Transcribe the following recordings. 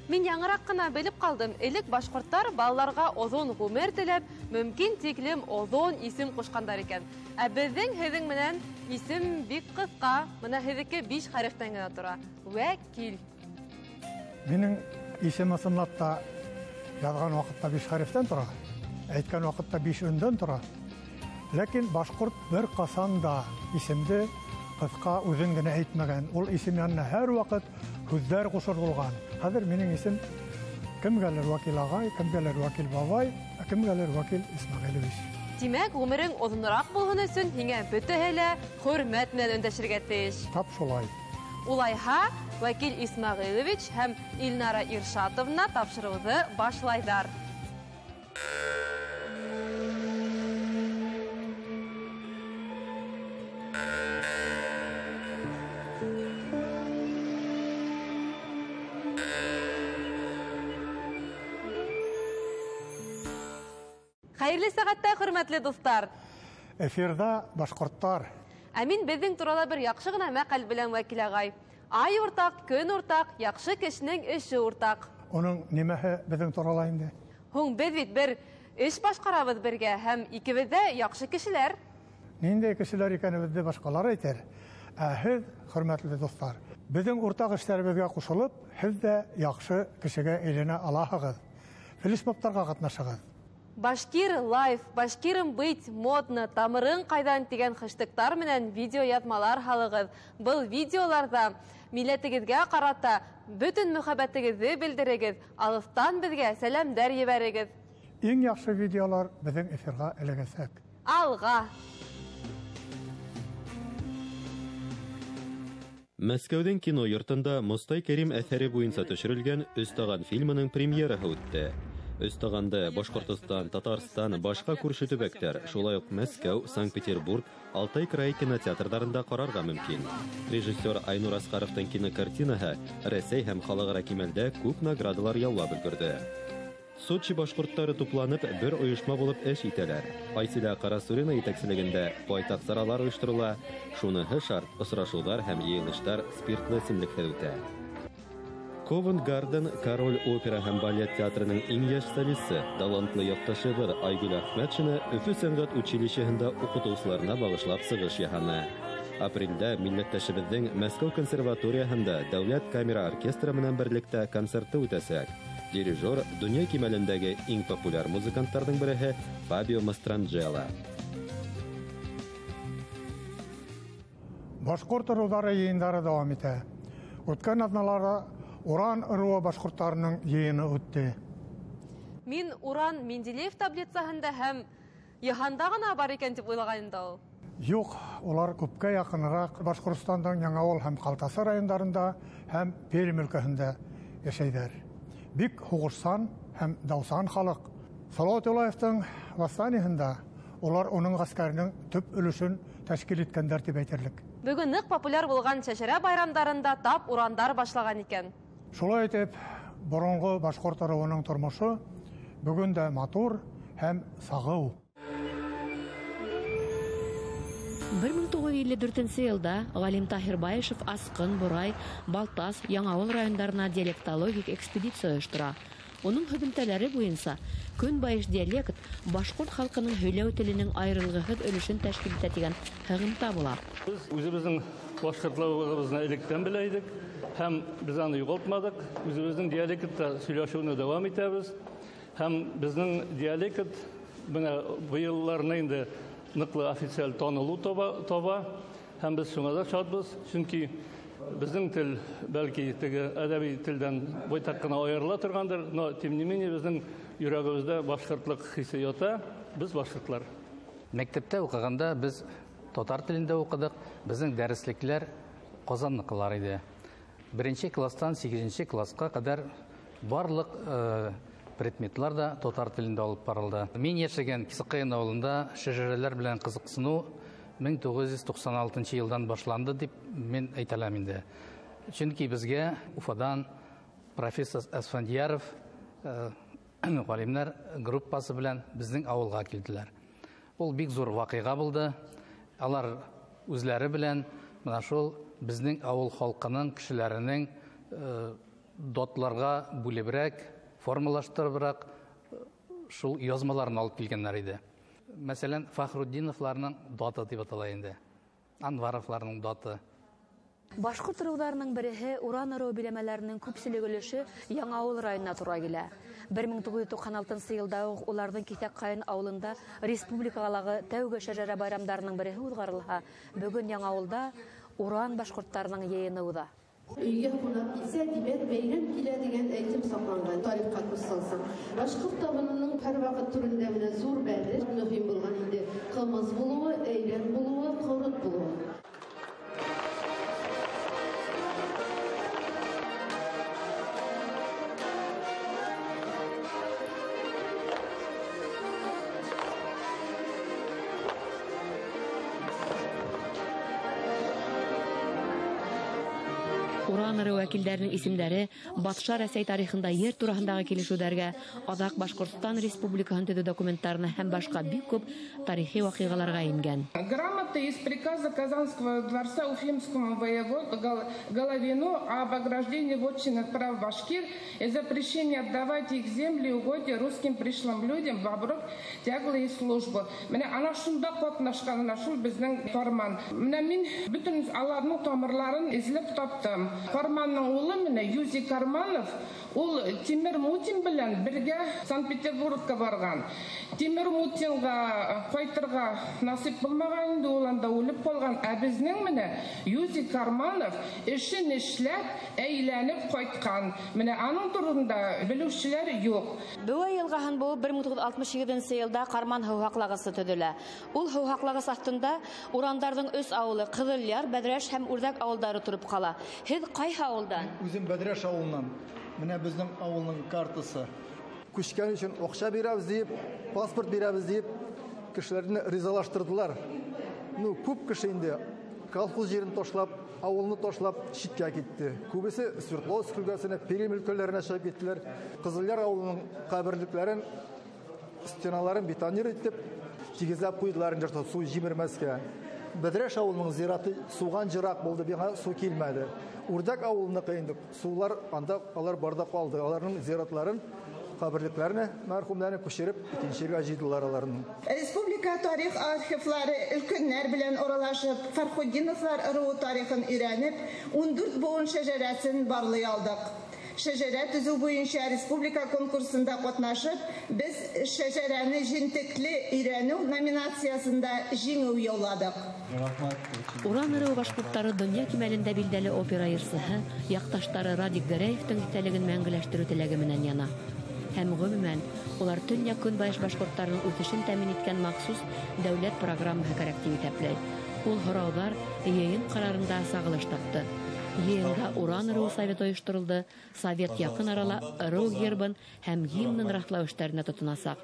Мин яңырак кына белеп калдым. Элек башкорттар балаларга озон гомер теләп, мөмкин тиклем озон исем кушкандар икән. Ә безнең һеҙҙең менән исем бик кыска, менә һеҙҙеке 5 хәрефтән генә тора. Вәкил. Минең исем ысынлапта язган вакытта 5 хәрефтән тора, әйткән вакытта 5 өндән тора. Ләкин башкорт бер касан да исемде кыска үзен генә әйтмәгән. Ул исем янына һәр вакыт һүзләр кушыр булган. Хәзер минең исем кемгәлер Вакил агай, кемгәлер Вакил бабай, кемгәлер Вакил Исмәгыйлевич. Димәк, гомерең озынрак булган өсөн һиңә бөтәһе лә хөрмәт белән өндәшергә тиеш. Тап шулай. Улайһа, Вакил Исмәгыйлевич һәм Илнара Иршатовна тапшыруҙы башлайҙар. Хәйерле сәғәттә, хөрмәтле дуҫтар. Эфирда башҡорттар. Ә мин беҙҙең турала бер яҡшы ғына мәҡәл белән Вәкил ағай. Ай уртаҡ, көн уртаҡ, яҡшы кешенең эше уртаҡ. Уның нимәһе беҙҙең турала инде? Һуң беҙ бит бер эш башҡарабыҙ бергә һәм икебеҙ ҙә яҡшы кешеләр. Ниндәй кешеләр икәнебеҙҙе башҡалар әйтер. Ә һеҙ, хөрмәтле дуҫтар, беҙҙең уртаҡ эштәребеҙгә ҡушылып, һеҙ дә яҡшы кешегә әйләнә алаһығыҙ. Флешмобтарға ҡатнашығыҙ. Башкир лайф, башкирым быть модны, тамырың ҡайҙан тигән хэштегтар менән видео яҙмалар һалығыҙ. Был видеоларҙа милләтегеҙгә ҡарата бөтөн мөхәббәтегеҙҙе белдерегеҙ, алыҫтан беҙгә сәләмдәр ебәрегеҙ. Иң яҡшы видеолар беҙҙең эфирға эләгәсәк. Алға! Мәскәүҙең кино йортонда Мостай Кәрим әҫәре буйынса төшөрөлгән «Өстаған» фильмының премьераһы үтте. Өстағанды Башҡортостан, Татарстан, башҡа күрше төбәктәр, шулай уҡ Мәскәү, Санкт-Петербург, Алтай край кинотеатрҙарында ҡарарға мөмкин. Режиссер Айнур Асҡаровтың кинокартинаһы Рәсәй һәм халыҡара кимәлдә күп наградалар яулап өлгөрҙө. Сочи башҡорттары тупланып, бер ойошма булып эш итәләр. Айсила Ҡарасурина етәкселегендә байтаҡ саралар ойошторола, шуныһы шарт, осрашыуҙар һәм йыйылыштар спиртлы эсемлекһеҙ үтә. Ковент-Гарден Король опера һәм балет театрының иң йәш солисы, талантлы яҡташыбыҙ Айгөл Әхмәтшина Өфө сәнғәт училищеһында уҡытыусыларына бағышлап сығыш яһаны. Апрелдә милләттәшебеҙҙең Мәскәү консерваторияһында Дәүләт камера оркестры менән берлектә концерты үтәсәк. Дирижер донъя кимәлендәге иң популяр музыканттарҙың береһе Фабио Мастранджела. Башҡорт ырыуҙары йыйындары дауам итә. Үткән аҙналарҙа Уран ырыуы башҡорттарының йыйыны үтте. Мин Уран Менделеев таблицаһында һәм Йыһанда ғына бар икән тип уйлаған инде ул. Юҡ, улар күпкә яҡыныраҡ Башҡортостандың Яңауыл һәм Ҡалтасы райондарында һәм Пермь өлкәһендә йәшәйҙәр. Бик һуғышсан һәм даусан халыҡ. Салауат Юлаевтың восстаниеһында улар уның ғәскәренең төп өлөшөн тәшкил иткәндәр тип әйтерлек. Бөгөн ныҡ популяр булған шәшәрә байрамдарында тап урандар башлаған икән. Шулай итеп, боронғо башҡорт ырыуының тормошо бөгөн дә матур һәм сағыу. 1954 йылда Ғалим Таһирбаешев Асҡын, Борай, Балтас, Яңауыл райондарына диалектологик экспедиция ойоштора. Уның һөҙөмтәләре буйынса көнбайыш диалект башҡорт халҡының һөйләү теленең айырылғыһыҙ өлөшөн тәшкил итә тигән һығымта була. Без үзебезнең башҡортлауыбыҙны электән белә идек һәм без аны юғалтмадык. Үзебезнең диалектта сөйләшеүне дауам итәбез һәм безнең диалект бына быйылларны инде ныҡлы официаль танылыу таба һәм без шуңа да шатбыз, чөнки безнең тел бәлки теге әҙәби телдән байтаҡ ҡына айырыла торғандыр, но тем не менее безнең йөрәгебездә башҡортлыҡ хисе ята, без башҡортлар. Мәктәптә уҡығанда без татар телендә уҡыдыҡ, безнең дәреслекләр Ҡазанныҡылар иде. 1-нче кластан 8-нче классҡа ҡәдәр барлыҡ предметлар да татар телендә алып барылды. Мин йәшәгән Кисаҡайын ауылында шәжәрәләр белән ҡызыҡсыныу 1996 йылдан башланды дип мин әйтәләм инде. Чөнки безгә Уфадан профессор Әсфәндияров ғалимнар группасы белән безнең ауылға килделәр. Ул бик зур ваҡиға булды. Алар үзләре белән менә шул безнең ауыл халҡының кешеләренең дотларга бүлебрәк, формалаштырыбрак шул язмаларын алып килгәннәр иде. Мәсәлән, Фахруддиновларның даты дип атала инде. Анваровларның даты. Башкорт ырударының береһе уран ыру биләмәләренең күпселек өлеше Яңавыл районына тура килә. 1996 елда ук уларның Китәккайын авылында республикалагы тәүге шәҗәрә байрамдарының береһе узгарылһа, бүген Яңавылда уран башкортларының йыйыны уза. Өйгә кунак килсә, димәк, бәйрәм килә дигән әйтем сакланган тарихка күз салсаң. Башкорт табынының һәр вакыт түрендә менә зур бәдер мөһим булган инде. Кымыз булуы, әйлән булуы, кырыт булуы. Уран ыру вәкилләренең исемләре Батша Рәсәй тарихында ер тураһындагы килешүләргә, Азак Башкортстан Республикаһын төзү документларына һәм башка бик күп тарихи вакыйгаларга ингән. Грамота из приказа Казанского дворца Уфимскому воеводу Головину об ограждении вотчинных прав башкир и запрещении отдавать их земли и угодья русским пришлым людям в оброк, тяглы и службу. Менә ана шунда катнашкан шул безнең фарман. Менә мин бүтән аларның тамырларын излеп таптым. Фарманның улы менә Юзий Карманов, ул Тимер Мутин белән бергә Санкт-Петербургка барган. Тимер Мутинга кайтырга насип булмаган инде, ул анда үлеп калган. Ә безнең менә Юзий Карманов эшен эшләп, әйләнеп кайткан. Менә аның турында белүчеләр юк. Бүе елгаһын бу 1967 елда Карман һау хаклагысы төзелә. Ул һау хаклагысы астында урандарның өс авылы Кызылъяр, Бәдрәш һәм Үрдәк авылдары турып кала. Һез кайһы авылдан? Үзем Бәдрәш авылыннан. Менә безнең авылның картасы. Күчкән өчен акча бирәбез дип, паспорт бирәбез дип, кешеләрне ризалаштырдылар. Ну, күп кеше инде колхоз җирен ташлап, авылны ташлап читкә китте. Күбесе Свердловск өлкәсенә, Пермь өлкәләренә чыгып киттеләр. Кызылъяр авылының каберлекләрен, стеналарын бетонир итеп, тигезләп куйдылар инде су җимермәскә. Бәдрәш авылының зираты суган җирак булды, бигә су килмәде. Үрдәк авылына кыйндык. Сулар анда алар барда калды. Аларның зиратларын, каберлекләрне, мәрхүмнәрне күчереп, икенче җиргә җыйдылар аларны. Республика тарих архивлары өлкәннәр белән оралашып, Фархуддиновлар ыру тарихын өйрәнеп, 14 буын шәҗәрәсен барлый алдык. Шәҗәрә төзү буенча республика конкурсында катнашып, без шәҗәрәне җентекле өйрәнү номинациясында җиңү яуладык. Уран ыру башкортлары дөнья кимәлендә билдәле опера йырчысы, якташтары Радик Гәрәевтең истәлеген мәңгеләштерү теләге менән яна. Һәм гомумән, улар төньяк-көнбайыш башкортларының үсешен тәэмин иткән махсус дәүләт программаһы коллективы тәпләй. Ул һораулар йыйын карарында сагылыш тапты. Йыйында уран ыру советы оештырылды, совет якын арала ыру гербын һәм гимнын рахлау эшләренә тотынасак.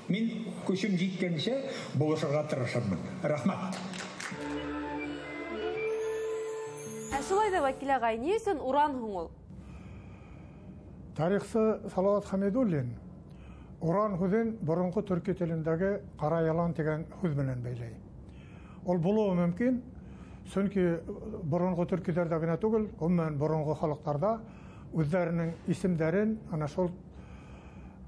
Мин көчем җиткәнчә булышырга тырышырмын. Рәхмәт. Шулай да вәкил агай, ни өчен уран һуң ул? Тарихчы Салават Хамидуллин уран һүзен борынгы төрки телендәге кара ялан дигән һүз белән бәйләй. Ул булуы мөмкин, чөнки борынгы төркиләрдә генә түгел, гомумән борынгы халыкларда үзләренең исемнәрен ана шул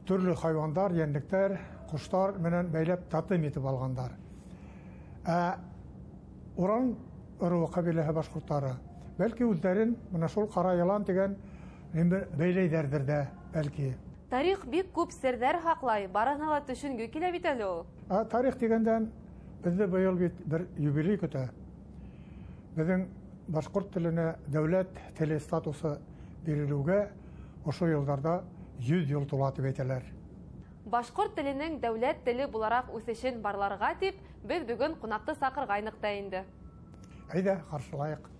төрле хайвандар, янлектәр, куштар белән бәйләп татым итеп алгандар. Уран ыру кабиләһе башкортлары бәлки үзләрен менә шул кара ялан дигән бәйләйдәрдер дә, бәлки. Тарих бик күп сердәр хаклай, барына ла төшенгө килә бит әле ул. Тарих дигәндән безне быел бит бер юбилей көтә. Безнең башкорт теленә дәүләт теле статусы бирелүгә ошо елларда 100 ел тула дип әйтәләр. Башкорт теленең дәүләт теле буларак үсешен барларга дип, без бүген кунакты сакыргайнык та инде. Әйдә, каршылайык.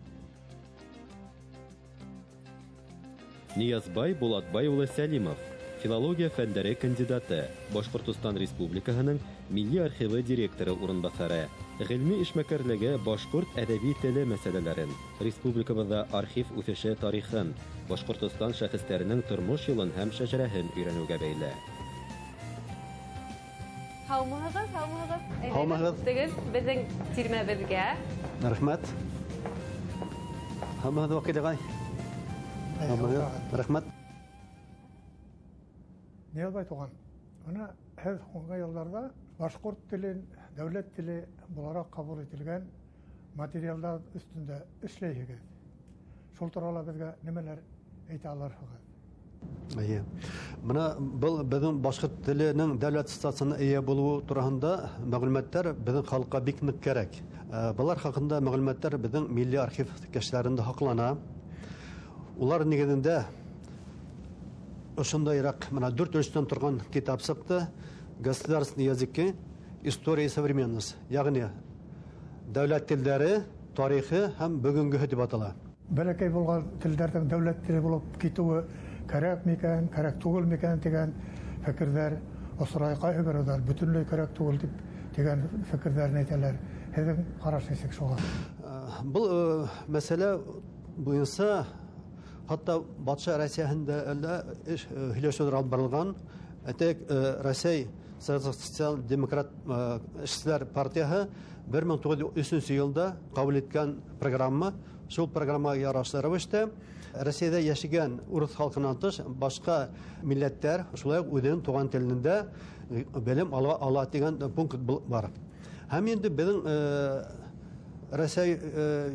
Ниязбай Булатбай улы Сәлимов, филология фәннәре кандидаты, Башкортстан Республикаһының Милли архивы директоры урынбасары, гыйльми эшмәкәрлеге башкорт әдәби теле мәсьәләләрен, республикабызда архив үсеше тарихын, Башкортстан шәхесләренең тормыш юлын һәм шәҗәрәһен өйрәнүгә бәйле. Һаумыгыз. Тегез безнең тирмәбезгә. Рәхмәт. Һәммәгез вакыйдагай. Рахмат. Не албай туган. Ана һәр соңгы елларда башкорт телен дәүләт теле буларак кабул ителгән материаллар өстендә эшләйһегез. Шул турында безгә нимәләр әйтә аларсыз? Мына был безнең башкорт теленең дәүләт статусына ия булуы турында мәгълүматлар безнең халыкка бик нык кирәк. Булар хакында мәгълүматлар безнең милли архив кешеләрендә хаклана. Улар нигезендә ошондайрак мына 4 өлештән торган китап сыкты. Государственные языки, история и современность. Ягъни дәүләт телләре, тарихы һәм бүгенге дип атала. Бәләкәй булган телләрдән дәүләт теле булып китүе кирәк микән, кирәк түгел микән дигән фикерләр осрай кайһы берәүләр бөтенләй кирәк түгел дип дигән фикерләрне әйтәләр. Һеҙҙең ҡарашығыҙ шуға? Был мәсьәлә буйынса хатта батша Россияһында һөйләшеүҙәр алып барылған. Россия социал-демократ эшселәр партияһы 1903 елда ҡабул иткән программа. Шул программага ярашлы рәвештә Россиядә яшәгән урыс халкынан тыш башка милләттәр шулай ук үҙенең туган телендә белем ала дигән пункт бар. Һәм инде безнең Россия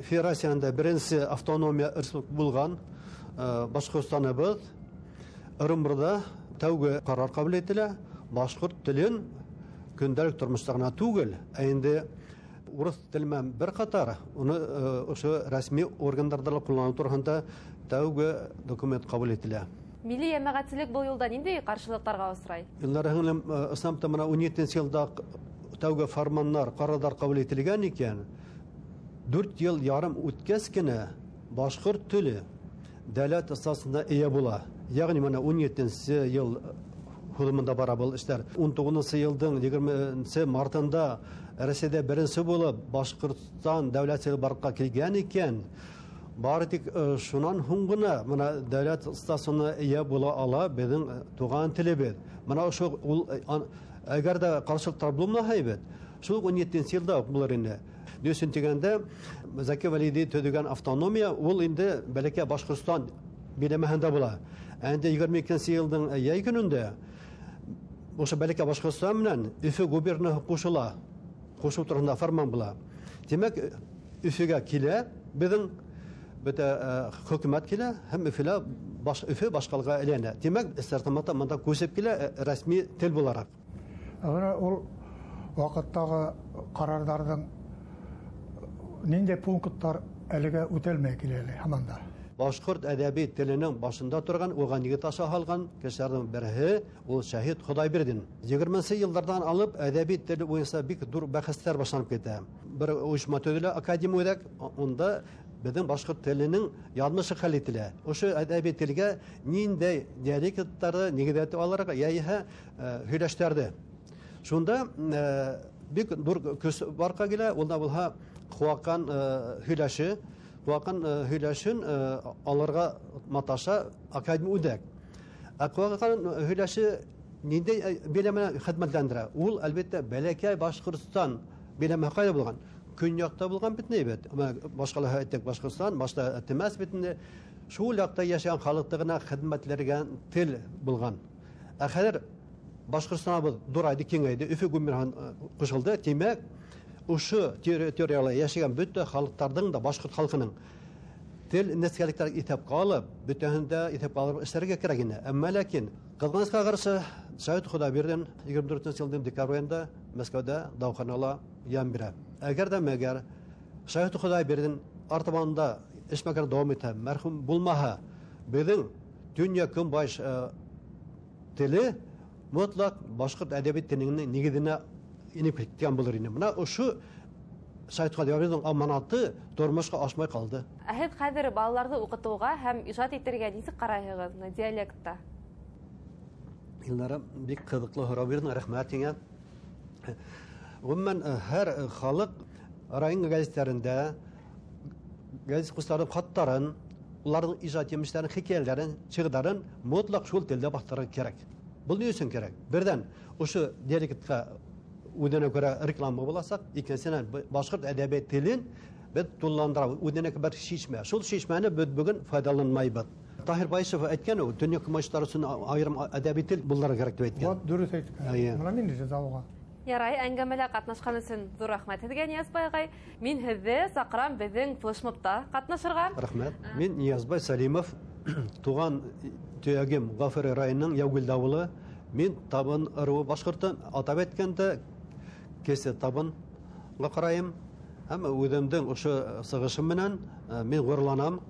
Федерациясында беренче автономия республика булган Башкортстаныбыз Ырымбурда тәүге карар кабул ителә. Башкорт телен көндәлек тормышта гына түгел, инде урыс теленнән бер катар уны ошо рәсми органнарда куллану турында тәүге документ кабул ителә. Милли җәмәгатьчелек бу юлда нинди каршылыктарга осрай? Илләрнең исламда мына 17 елда тәүге фарманнар, карарлар кабул ителгән икән. 4 ел ярым үткәс кенә башкорт теле дәүләт статусына ия була. Ягъни менә 17 ел худымында бара был эшләр. 19 елның 20 мартында Россиядә беренче булып Башкортстан дәүләт теле барга килгән икән. Бары тик шуннан һуң гына менә дәүләт статусына ия була ала безнең туган телебез. Менә ошо әгәр дә каршылыктар булмаһа бит, шул 17 елда булыр инде. Дөресен дигәндә, Заки Валиди төзегән автономия ул инде бәләкәй Башкортстан биләмәһендә була. Әнде 22 елның яй көнендә ошо бәләкәй Башкортстан белән Өфө губернияһы кушыла. Кушу турында фарман була. Демәк, Өфөгә килә, безнең хөкүмәт килә һәм Өфө башкалыга әйләнә. Демәк, стартамата монда күсеп килә рәсми тел буларак. Ул вакыттагы карарларның нинди пункттар әлегә үтәлмәй киләләр һаманда. Башкорт әдәби теленең башында торган, уга нигез таша алган кешеләрнең бере ул Шәһид Худайбердин. 20 еллардан алып әдәби тел буенча бик зур бәхәсләр башланып китә. Бер оешма төзелә академиядә, онда безнең башкорт теленең язмышы хәл ителә. Ошо әдәби телгә нинди диалектлары нигез аларга яйһә һөйләштәрде. Шунда бик зур көс барка килә, онда булһа Хуакан һөйләше Вакан һөйләшен аларга маташа академия үдәк. Акваган һөйләше нинди белеме хезмәтләндерә? Ул әлбәттә бәләкәй Башкортстан белеме кайда булган? Көньякта булган бит ни бит? Башкалаһы әйтәк Башкортстан, башта Тимәс битендә шул якта яшәгән халыктыгына хезмәтләргә тел булган. Хәзер Башкортстаныбыз дурайды киңәйде, Өфө губернаһы кушылды, Тимәк ошо территорияларда яшәгән бөтен халыктарның да башкорт халкының тел нескәлектәр итәпкә алып, бөтенендә итәп алып эшләргә кирәк иде. Әмма ләкин кызганычка каршы Шәһид Худайбердин 24 елның декабрь аенда Мәскәүдә дәваханала ян бирә. Әгәр дә мәгәр Шәһид Худайбердин артыбанда эшмәкәр дәвам итә, мәрхүм булмаһа, безнең дөнья көнбаш теле мотлак башкорт әдәби теленең нигезенә инеп киткән булыр инде. Менә ошо Шәһид Худайбердинның аманаты тормышка ашмай калды. Һез хәзер балаларны укытуга һәм иҗат итәргә ничек карайсыз диалектта? Илнара бик кызыклы һорау бирдең, рәхмәт сиңа. Гомумән һәр халык район газеталарында газет кустарып хаттарын, уларның иҗат емешләрен, хикәяләрен, чыгдарын мотлак шул телдә бастырырга кирәк. Бу ни өчен кирәк? Бердән, ошо диалектка үдәнә күрә реклама буласак, икенчедән башкорт әдәби телен бит тулландыра, үдәнә бер шишмә. Шул шишмәне бит бүген файдаланмайбыз. Tahir Байышев әйткән, дөнья күмәчләре өчен аерым әдәби тел булырга кирәк дип әйткән. Вот дөрес әйткән. Моны мин җавабы. Ярай, әңгәмәлә катнашкан өчен зур рәхмәт сезгә, Ниязбай агай. Мин һезне сакрам безнең флешмобта катнашырга. Рәхмәт. Мин Ниязбай Салимов, туган төягем Гафар районының Яугил авылы. Мин табын ырыу башкортын атап әйткәндә кесе табынга карайым. Һәм үземнең ошо сыгышым менән мин горурланам.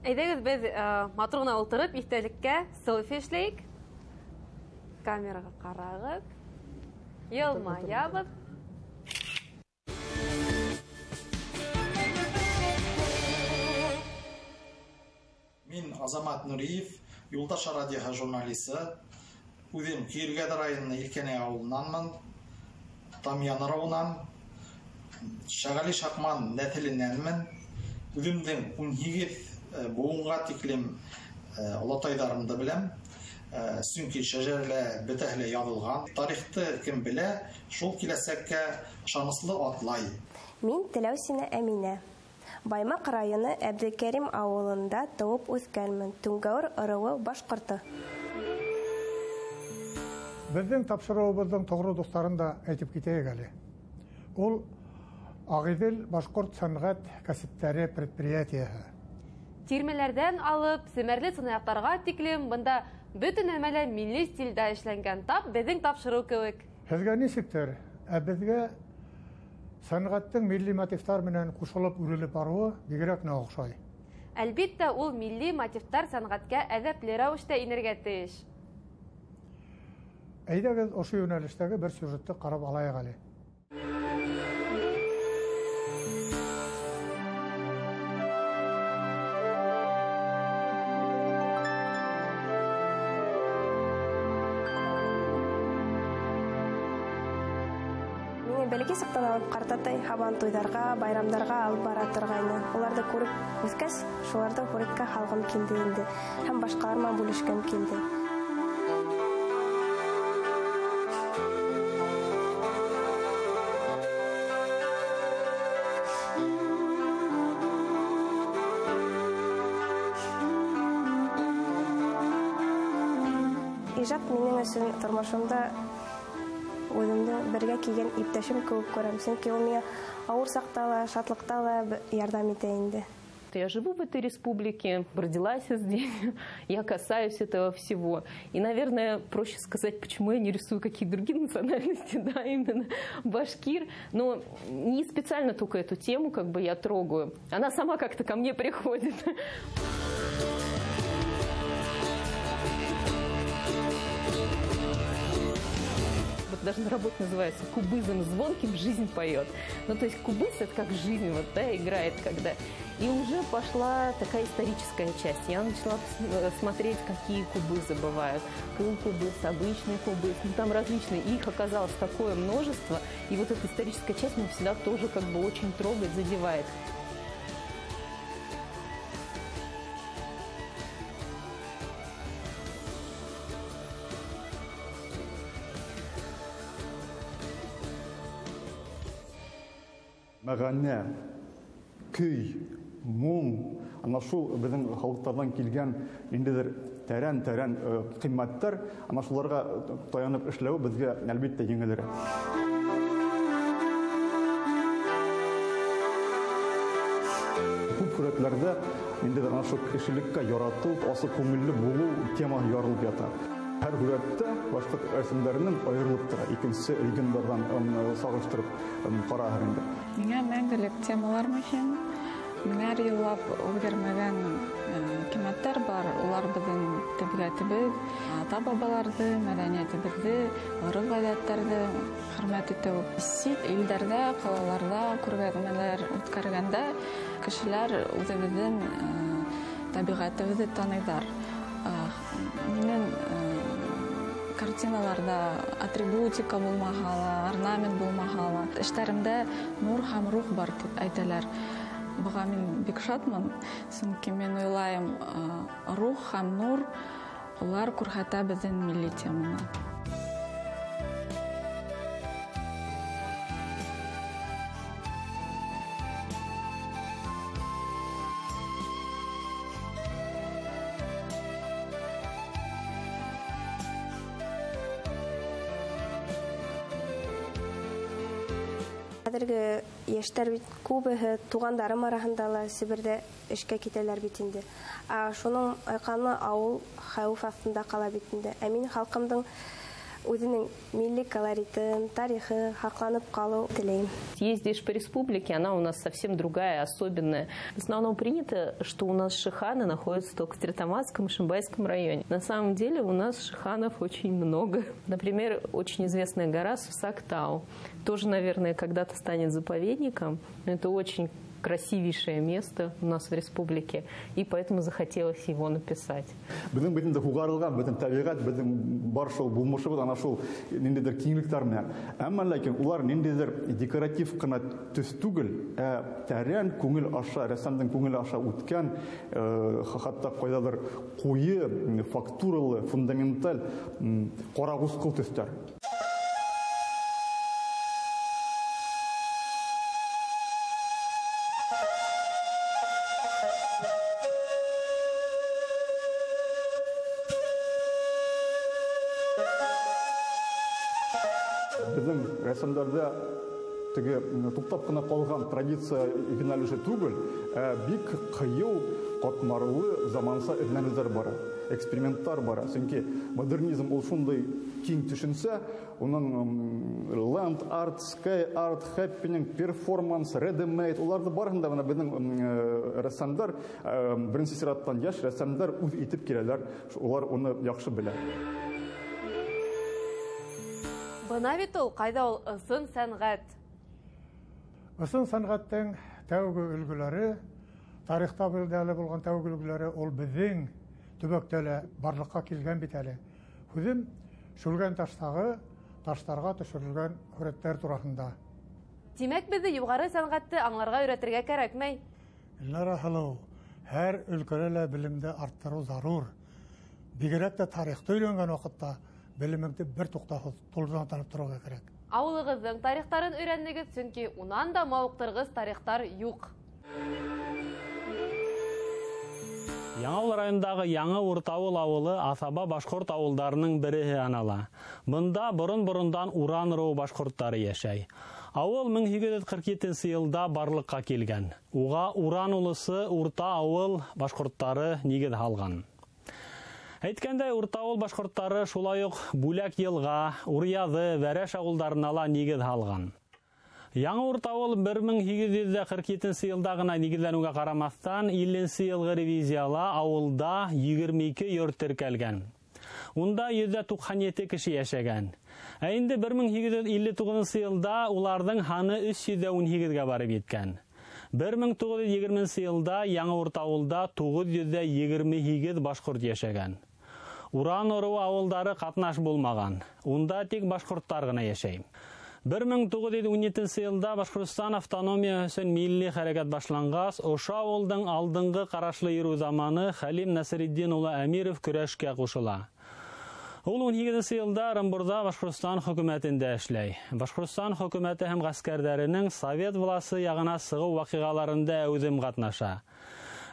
Әйдәгез без матур гына утырып истәлеккә селфи эшләйек. Камерага карагыз. Елмаябыз. Мин Азамат Нуриев, Юлдаш радиоһы журналисты. Үзем Киргәд районының Илкәне авылыннанмын. Тамян районынан. Шагали Шакман нәтиленнәнмен. Үземнең 18 буынга тиклем олатайдарымды беләм. Сөнки шәҗәрләр бетәһле язылган. Тарихты кем белә, шул киләсәккә ышаныслы атлай. Мин Теләүсина Әминә. Баймак районы Әбделкәрим авылында туып үскәнмен. Түңгәүр ырыуы башкорты. Безнең тапшыруыбызның тогры дусларын да әйтеп китәйек әле. Ул Агыйдел башкорт сәнгать кәсепләре предприятиеһы. Тирмәләрдән алып, семәрле сынаяктарга тиклем бында бөтен әмәле милли стильдә эшләнгән тап безнең тапшыру кебек. Һезгә ничектер? Безгә сәнгатьнең милли мотивтар белән кушылып үрелеп баруы бигрәк генә охшай. Әлбәттә, ул милли мотивтар сәнгатькә әдәпле рәвештә инергә тиеш. Әйдәгез ошо юнәлештәге бер сюжетты карап алайык әле. Бәлки сыктан алып картатай хабан туйдарга, байрамдарга алып бара торгайны. Уларды күреп үскәч, шуларда күреккә халкым килде инде. Һәм башкалар менән бүлешкән килде. Иҗат минең өчен тормышымда Өзімді бірге киген иптәшім көп көрем. Сөнки ул миңа авыр сакта ла, шатлыкта ла ярдәм итә инде. Я живу в этой республике, родилась здесь, я касаюсь этого всего. И, наверное, проще сказать, почему я не рисую какие другие национальности, да, именно башкир. Но не специально только эту тему как бы я трогаю. Она сама как-то ко мне приходит. Даже на работе называется кубызом звонким жизнь поет. Ну, то есть кубыз — это как жизнь, вот, да, играет когда. И уже пошла такая историческая часть. Я начала смотреть, какие кубызы бывают. Кубыз, обычный кубыз, ну, там различные. И их оказалось такое множество. И вот эта историческая часть меня всегда тоже как бы очень трогает, задевает. Мәгәнә, көй, моң, ана шул безнең халыктардан килгән индидер тәрән кыйммәттәр, ана шуларга таянып эшләү безгә әлбәттә җиңелрәк. Күп сурәтләрдә индидер ана шул кешелеккә ярату, асы күңелле булу темасы ярылып ята. Һәр сурәттә башка рәсемнәрнең аерылып тора. Икенче легендардан сагыштырып карар инде. Миңа мәңгелек темалар мөһим. Миңа юллап үгәрмәгән кыйммәтләр бар. Улар безнең табигатыбыз, ата-бабаларны, мәдәниятебезне, гореф-гадәтләрне хөрмәт итү. Сит илдәрдә, калаларда күргәзмәләр үткәргәндә кешеләр үзебезнең табигатыбызны таныйлар. Минем картиналарда атрибутика булмагала, орнамент булмагала. Эшләремдә нур һәм рух бар дип әйтәләр. Буга мин бик шатмын. Чөнки мен уйлайм, рух һәм нур улар күрһәтә безнең милли теманы. Хәзерге яшьтәр бит күбеһе тугандарым арасында ла Себердә эшкә китәләр бит инде. Шуның айканы авыл хәвеф астында кала бит инде. Мин халкымның үзенең милли колоритын, тарихы хакланып калу теләйм. Ездишь по республике, она у нас совсем другая, особенная. В основном принято, что у нас шиханы находятся только в Стерлитамакском и Шимбайском районе. На самом деле у нас шиханов очень много. Например, очень известная гора Сусактау. Тоже, наверное, когда-то станет заповедником. Это очень красивейшее место у нас в республике, и поэтому захотелось его написать. Біздің бетінде хугарылған, біздің табиғат, біздің бар шол булмышыбыз ана шол нендедер кеңліктермен. Әмма ләкин улар нендедер декоратив қына төс түгел, тәрән көңіл аша, рәссамдың көңіл аша үткен, хатта қойдалар қойы, фактуралы, фундаменталь, қорағұсқыл төстер. Біздің рәсімдерде туптап қына қалған традиция игеналүші түгіл, бик қиыл, қатмарлы заманса әдінәміздер бары, эксперименттар бары. Сөнки модернизм ол шундай кең түшінсе, оның land art, sky art, happening, performance, ready-made, оларды барында біздің рәсімдер, бірінші сираттан яш рәсімдер үз етіп келелер, олар оны яқшы білер. Бына бит ул, кайда ул ысын сәнгать? Ысын сәнгатьтең тәүге өлгеләре, тарихта белгеле булган тәүге өлгеләре ул безнең төбәктә барлыкка килгән бит әле. Үзем шүлгән таштагы таштарга төшерелгән сурәтләр турында. Димәк, безне югары сәнгатьте аңларга өйрәтергә кирәкмәй. Илнара Халау, һәр өлкәдә белемдә арттыру зарур. Бигрәк тә тарихта өйрәнгән вакытта белемеңне бер туктаһыз тулган танып торырга кирәк. Авылыгызның тарихтарын өйрәнегез, чөнки унан да мавыктыргыз тарихтар юк. Яңавыл районындагы Яңа Уртавыл авылы Асаба башкорт авылдарының бире анала. Бында борын-борындан Уран руы башкорттары яшәй. Авыл 1847 елда барлыкка килгән. Уга Уран улысы Урта авыл башкорттары нигез алган. Әйткәндәй, Уртавыл башкорттары шулай ук Бүләк елга, Уръязы, Вәрәш авылдарына ла нигез алган. Яңа Уртавыл 1847 елда гына нигезләнүгә карамастан 50 елгы ревизияла авылда 22 йорт теркәлгән. Унда 197 кеше яшәгән. Ә инде 1859 елда уларның ханы 318-гә барып җиткән. 1920 елда Яңа Уртавылда 928 башкорт яшәгән. Уран руы авылдары катнаш булмаган. Унда тик башкорттар гына яшәй. 1917 елда Башкортстан автономия өчен милли хәрәкәт башлангас, ошо авылдың алдыңгы карашлы йөрү заманы Хәлим Насреддин улы Әмиров көрәшкә кушыла. Ул 17 елда Ырымбурда Башкортстан хөкүмәтендә эшләй. Башкортстан хөкүмәте һәм гаскәрләренең Совет власы ягына сыгу вакыйгаларында әүзем катнаша.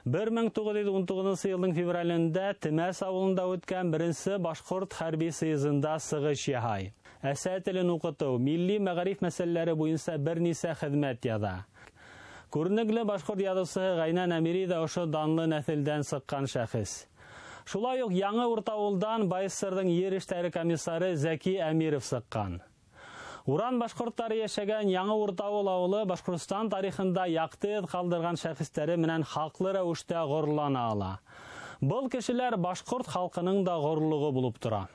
1919 елның февралендә Тимәс авылында үткән беренче башкорт хәрби съездында сыгыш яһай. Әсә телен укыту, милли мәгариф мәсьәләләре буенча берничә хезмәт яза. Күренекле башкорт язучысы Гайнан Әмири дә ошо данлы нәселдән сыккан шәхес. Шулай ук Яңа Уртавылдан БССРның Ер эшләре комиссары Зәки Әмиров сыккан. Уран башкорттары яшәгән Яңа Уртавыл авылы Башкортстан тарихында якты эз калдырган шәхестәре менән хаклы рәвештә горурлана ала. Бұл кешеләр башкорт халкының да горурлыгы булып тора.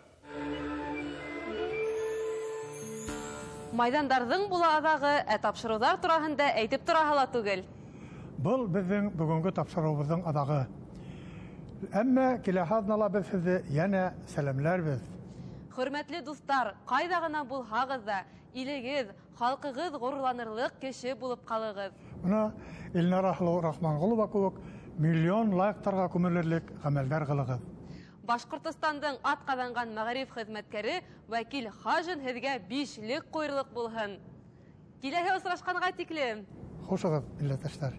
Майдандардың булагы тапшырулар турасында әйтеп тораһыла түгел. Бұл безнең бүгенге тапшыруыбызның адагы. Әмма киләһәзнала без сезне яна сәламләрбез. Хөрмәтле дуслар, кайда гына булһагыз да, илегез, халкыгыз горурланырлык кеше булып калыгыз. Менә Илнара Рахмангулова кебек миллион лайктарга күмелерлек гамәлләр кылыгыз. Башкортстандың атказанган мәгариф хезмәткәре Вәкил Хажин һезгә 5 лек куйрылык булһын. Киләһе осрашканга тиклем. Хушыгыз, милләттәшләр.